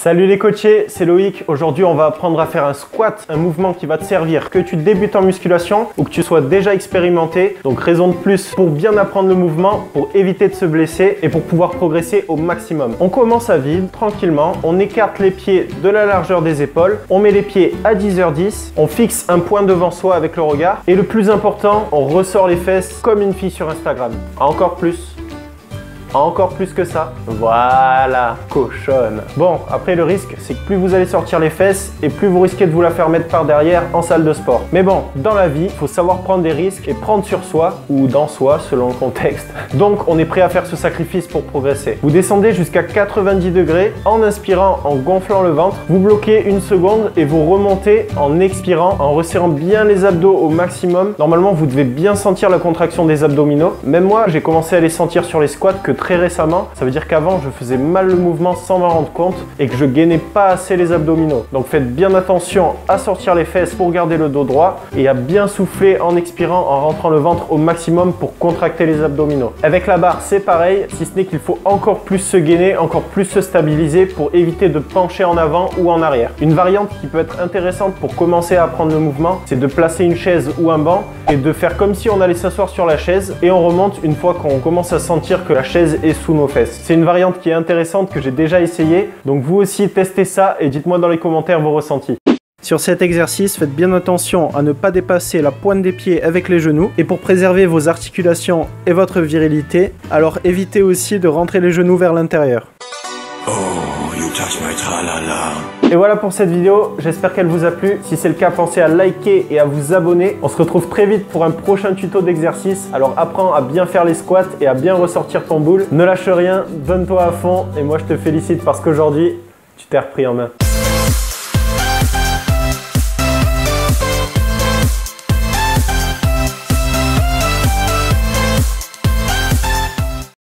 Salut les coachés, c'est Loïc. Aujourd'hui, on va apprendre à faire un squat, un mouvement qui va te servir que tu débutes en musculation ou que tu sois déjà expérimenté. Donc raison de plus pour bien apprendre le mouvement, pour éviter de se blesser et pour pouvoir progresser au maximum. On commence à vide, tranquillement, on écarte les pieds de la largeur des épaules, on met les pieds à 10h10, on fixe un point devant soi avec le regard et le plus important, on ressort les fesses comme une fille sur Instagram. Encore plus que ça. Voilà, cochonne. Bon, après le risque, c'est que plus vous allez sortir les fesses et plus vous risquez de vous la faire mettre par derrière en salle de sport. Mais bon, dans la vie, il faut savoir prendre des risques et prendre sur soi ou dans soi selon le contexte. Donc, on est prêt à faire ce sacrifice pour progresser. Vous descendez jusqu'à 90 degrés en inspirant, en gonflant le ventre. Vous bloquez une seconde et vous remontez en expirant, en resserrant bien les abdos au maximum. Normalement, vous devez bien sentir la contraction des abdominaux. Même moi, j'ai commencé à les sentir sur les squats que très récemment. Ça veut dire qu'avant je faisais mal le mouvement sans m'en rendre compte et que je gainais pas assez les abdominaux. Donc faites bien attention à sortir les fesses pour garder le dos droit et à bien souffler en expirant, en rentrant le ventre au maximum pour contracter les abdominaux. Avec la barre c'est pareil, si ce n'est qu'il faut encore plus se gainer, encore plus se stabiliser pour éviter de pencher en avant ou en arrière. Une variante qui peut être intéressante pour commencer à apprendre le mouvement, c'est de placer une chaise ou un banc et de faire comme si on allait s'asseoir sur la chaise et on remonte une fois qu'on commence à sentir que la chaise est sous nos fesses. C'est une variante qui est intéressante que j'ai déjà essayé, donc vous aussi testez ça et dites-moi dans les commentaires vos ressentis. Sur cet exercice, faites bien attention à ne pas dépasser la pointe des pieds avec les genoux et pour préserver vos articulations et votre virilité, alors évitez aussi de rentrer les genoux vers l'intérieur. Oh, you touch my tra-la-la. Et voilà pour cette vidéo, j'espère qu'elle vous a plu. Si c'est le cas, pensez à liker et à vous abonner. On se retrouve très vite pour un prochain tuto d'exercice. Alors apprends à bien faire les squats et à bien ressortir ton boule. Ne lâche rien, donne-toi à fond et moi je te félicite parce qu'aujourd'hui, tu t'es repris en main.